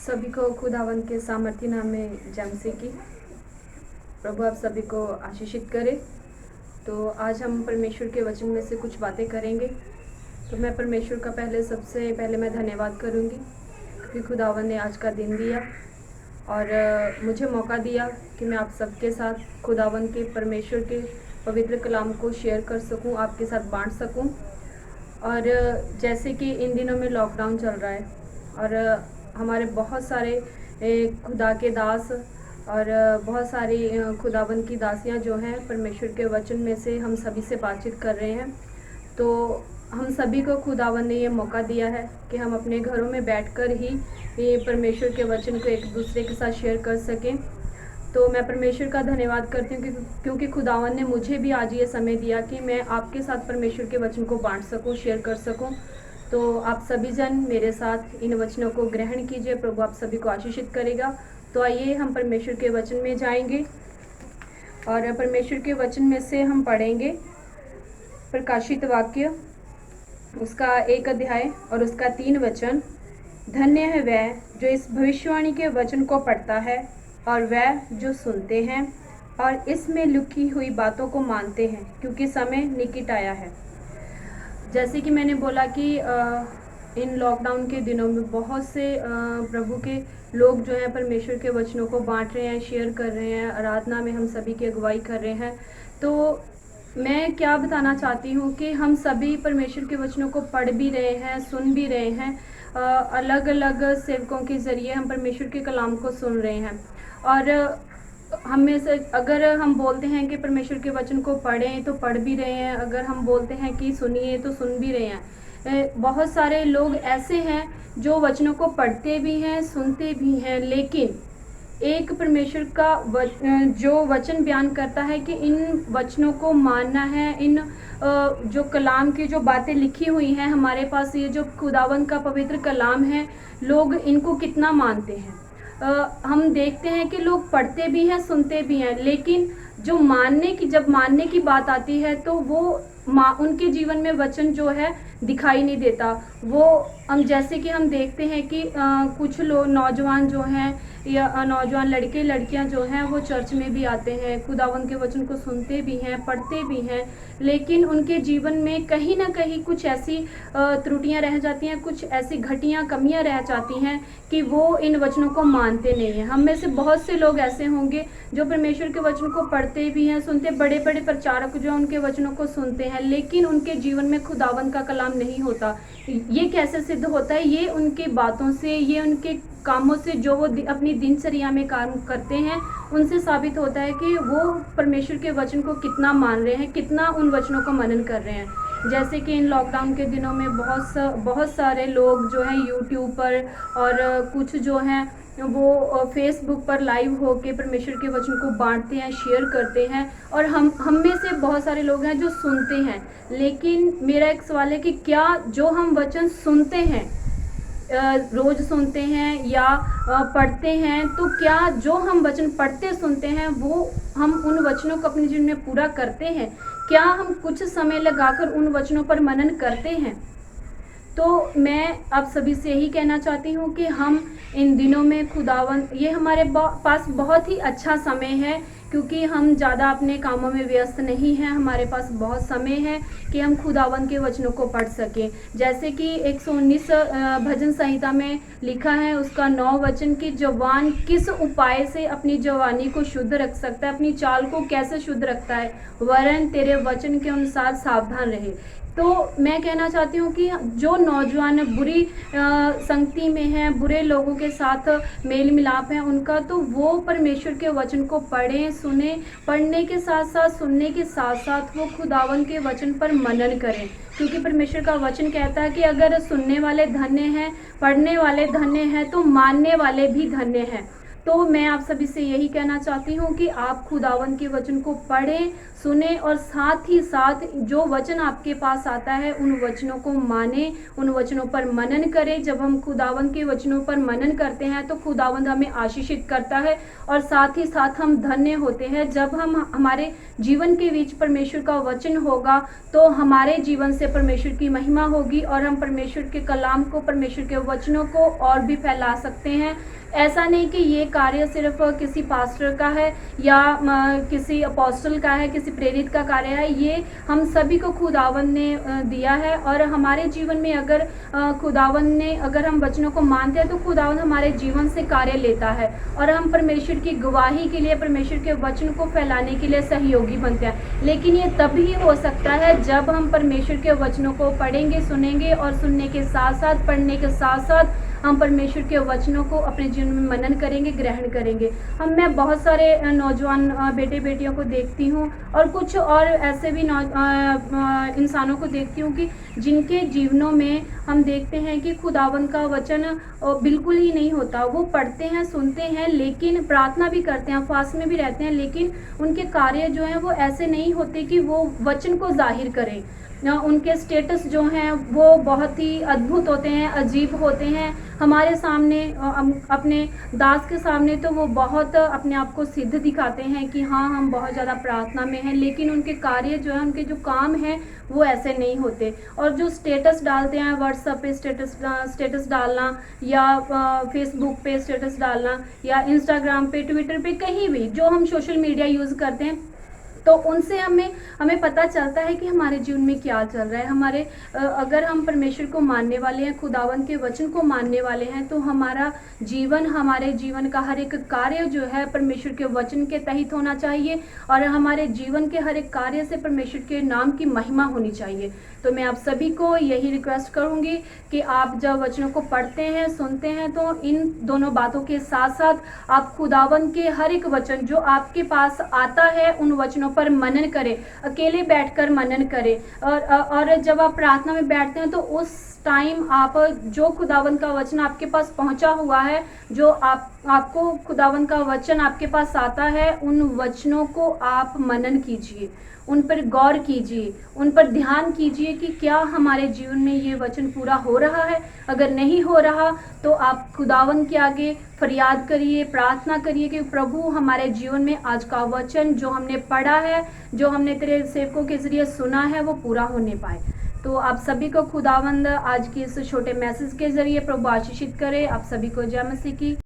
सभी को खुदावन के सामर्थ्य नाम में जय मसीह की। प्रभु आप सभी को आशीषित करे। तो आज हम परमेश्वर के वचन में से कुछ बातें करेंगे। तो मैं परमेश्वर का सबसे पहले मैं धन्यवाद करूंगी क्योंकि खुदावन ने आज का दिन दिया और मुझे मौका दिया कि मैं आप सबके साथ खुदावन के परमेश्वर के पवित्र कलाम को शेयर कर सकूं, आपके साथ बांट सकूं। और जैसे कि इन दिनों में लॉकडाउन चल रहा है और हमारे बहुत सारे खुदा के दास और बहुत सारी खुदावन की दासियां जो हैं परमेश्वर के वचन में से हम सभी से बातचीत कर रहे हैं। तो हम सभी को खुदावन ने ये मौका दिया है कि हम अपने घरों में बैठकर ही ये परमेश्वर के वचन को एक दूसरे के साथ शेयर कर सकें। तो मैं परमेश्वर का धन्यवाद करती हूँ क्योंकि खुदावन ने मुझे भी आज ये समय दिया कि मैं आपके साथ परमेश्वर के वचन को बांट सकूँ, शेयर कर सकूँ। तो आप सभी जन मेरे साथ इन वचनों को ग्रहण कीजिए। प्रभु आप सभी को आशीषित करेगा। तो आइए हम परमेश्वर के वचन में जाएंगे और परमेश्वर के वचन में से हम पढ़ेंगे प्रकाशित वाक्य उसका 1 अध्याय और उसका 3 वचन। धन्य है वह जो इस भविष्यवाणी के वचन को पढ़ता है और वह जो सुनते हैं और इसमें लिखी हुई बातों को मानते हैं, क्योंकि समय निकट आया है। जैसे कि मैंने बोला कि इन लॉकडाउन के दिनों में बहुत से प्रभु के लोग जो हैं परमेश्वर के वचनों को बांट रहे हैं, शेयर कर रहे हैं, आराधना में हम सभी की अगुवाई कर रहे हैं। तो मैं क्या बताना चाहती हूँ कि हम सभी परमेश्वर के वचनों को पढ़ भी रहे हैं, सुन भी रहे हैं। अलग अलग सेवकों के ज़रिए हम परमेश्वर के कलाम को सुन रहे हैं। और हम में से अगर हम बोलते हैं कि परमेश्वर के वचन को पढ़ें तो पढ़ भी रहे हैं, अगर हम बोलते हैं कि सुनिए तो सुन भी रहे हैं। बहुत सारे लोग ऐसे हैं जो वचनों को पढ़ते भी हैं, सुनते भी हैं, लेकिन एक परमेश्वर का जो वचन बयान करता है कि इन वचनों को मानना है, इन जो कलाम की जो बातें लिखी हुई हैं हमारे पास, ये जो खुदावन का पवित्र कलाम है, लोग इनको कितना मानते हैं। हम देखते हैं कि लोग पढ़ते भी हैं, सुनते भी हैं, लेकिन जो जब मानने की बात आती है तो वो उनके जीवन में वचन जो है दिखाई नहीं देता। वो हम जैसे कि हम देखते हैं कि कुछ लोग नौजवान जो हैं या नौजवान लड़के लड़कियां जो हैं वो चर्च में भी आते हैं, खुदावन के वचन को सुनते भी हैं, पढ़ते भी हैं, लेकिन उनके जीवन में कहीं ना कहीं कुछ ऐसी त्रुटियां रह जाती हैं, कुछ ऐसी घटियां कमियां रह जाती हैं कि वो इन वचनों को मानते नहीं हैं। हम में से बहुत से लोग ऐसे होंगे जो परमेश्वर के वचन को पढ़ते भी हैं, सुनते, बड़े बड़े प्रचारक जो उनके वचनों को सुनते हैं, लेकिन उनके जीवन में खुदावन का कलाम नहीं होता। ये कैसे सिद्ध होता है? ये उनके बातों से, ये उनके कामों से जो वो अपनी दिनचर्या में काम करते हैं, उनसे साबित होता है कि वो परमेश्वर के वचन को कितना मान रहे हैं, कितना उन वचनों को मनन कर रहे हैं। जैसे कि इन लॉकडाउन के दिनों में बहुत सारे लोग जो हैं यूट्यूब पर और कुछ जो हैं वो फेसबुक पर लाइव होके परमेश्वर के वचन को बांटते हैं, शेयर करते हैं। और हम में से बहुत सारे लोग हैं जो सुनते हैं, लेकिन मेरा एक सवाल है कि क्या जो हम वचन सुनते हैं, रोज सुनते हैं या पढ़ते हैं, तो क्या जो हम वचन पढ़ते सुनते हैं वो हम उन वचनों को अपने जीवन में पूरा करते हैं? क्या हम कुछ समय लगाकर उन वचनों पर मनन करते हैं? तो मैं आप सभी से यही कहना चाहती हूँ कि हम इन दिनों में खुदावन, ये हमारे पास बहुत ही अच्छा समय है क्योंकि हम ज़्यादा अपने कामों में व्यस्त नहीं हैं। हमारे पास बहुत समय है कि हम खुदावन के वचनों को पढ़ सकें। जैसे कि 119 भजन संहिता में लिखा है, उसका 9 वचन कि जवान किस उपाय से अपनी जवानी को शुद्ध रख सकता है, अपनी चाल को कैसे शुद्ध रखता है, वरन तेरे वचन के अनुसार सावधान रहे। तो मैं कहना चाहती हूँ कि जो नौजवान बुरी संगति में हैं, बुरे लोगों के साथ मेल मिलाप है उनका, तो वो परमेश्वर के वचन को पढ़ें, सुने, पढ़ने के साथ साथ, सुनने के साथ साथ वो खुदावन के वचन पर मनन करें। क्योंकि परमेश्वर का वचन कहता है कि अगर सुनने वाले धन्य हैं, पढ़ने वाले धन्य हैं, तो मानने वाले भी धन्य हैं। तो मैं आप सभी से यही कहना चाहती हूँ कि आप खुदावन के वचन को पढ़ें, सुने और साथ ही साथ जो वचन आपके पास आता है उन वचनों को माने, उन वचनों पर मनन करें। जब हम खुदावन के वचनों पर मनन करते हैं तो खुदावंद हमें आशीषित करता है और साथ ही साथ हम धन्य होते हैं। जब हम हमारे जीवन के बीच परमेश्वर का वचन होगा तो हमारे जीवन से परमेश्वर की महिमा होगी और हम परमेश्वर के कलाम को, परमेश्वर के वचनों को और भी फैला सकते हैं। ऐसा नहीं कि ये कार्य सिर्फ किसी पास्टर का है या किसी अपोस्टल का है, किसी प्रेरित का कार्य है, ये हम सभी को खुदावन ने दिया है। और हमारे जीवन में अगर खुदावन ने, अगर हम वचनों को मानते हैं तो खुदावन हमारे जीवन से कार्य लेता है और हम परमेश्वर की गवाही के लिए, परमेश्वर के वचन को फैलाने के लिए सहयोगी बनते हैं। लेकिन ये तभी हो सकता है जब हम परमेश्वर के वचनों को पढ़ेंगे, सुनेंगे और सुनने के साथ साथ, पढ़ने के साथ साथ हम परमेश्वर के वचनों को अपने जीवन में मनन करेंगे, ग्रहण करेंगे। मैं बहुत सारे नौजवान बेटे बेटियों को देखती हूँ और कुछ और ऐसे भी इंसानों को देखती हूँ कि जिनके जीवनों में हम देखते हैं कि खुदावन का वचन बिल्कुल ही नहीं होता। वो पढ़ते हैं, सुनते हैं, लेकिन प्रार्थना भी करते हैं, फास्ट में भी रहते हैं, लेकिन उनके कार्य जो हैं वो ऐसे नहीं होते कि वो वचन को जाहिर करें। उनके स्टेटस जो हैं वो बहुत ही अद्भुत होते हैं, अजीब होते हैं। हमारे सामने, अपने दास के सामने तो वो बहुत अपने आप को सिद्ध दिखाते हैं कि हाँ हम बहुत ज़्यादा प्रार्थना में हैं, लेकिन उनके कार्य जो है, उनके जो काम हैं वो ऐसे नहीं होते। और जो स्टेटस डालते हैं, व्हाट्सएप पे स्टेटस डालना या फेसबुक पे स्टेटस डालना या इंस्टाग्राम पे, ट्विटर पे, कहीं भी जो हम सोशल मीडिया यूज़ करते हैं, तो उनसे हमें पता चलता है कि हमारे जीवन में क्या चल रहा है। हमारे अगर हम परमेश्वर को मानने वाले हैं, खुदावन के वचन को मानने वाले हैं, तो हमारा जीवन, हमारे जीवन का हर एक कार्य जो है परमेश्वर के वचन के तहत होना चाहिए और हमारे जीवन के हर एक कार्य से परमेश्वर के नाम की महिमा होनी चाहिए। तो मैं आप सभी को यही रिक्वेस्ट करूंगी कि आप जब वचनों को पढ़ते हैं, सुनते हैं, तो इन दोनों बातों के साथ साथ आप खुदावन के हर एक वचन जो आपके पास आता है उन वचनों पर मनन करें, अकेले बैठकर मनन करें। और जब आप प्रार्थना में बैठते हैं तो उस टाइम आप जो खुदावन का वचन आपके पास पहुंचा हुआ है, जो आपको खुदावन का वचन आपके पास आता है, उन वचनों को आप मनन कीजिए, उन पर गौर कीजिए, उन पर ध्यान कीजिए कि क्या हमारे जीवन में ये वचन पूरा हो रहा है। अगर नहीं हो रहा तो आप खुदावन के आगे फरियाद करिए, प्रार्थना करिए कि प्रभु हमारे जीवन में आज का वचन जो हमने पढ़ा है, जो हमने तेरे सेवकों के जरिए सुना है, वो पूरा होने पाए। तो आप सभी को खुदावंद आज की इस छोटे मैसेज के जरिए प्रभु आशीषित करे। आप सभी को जय मसीह की।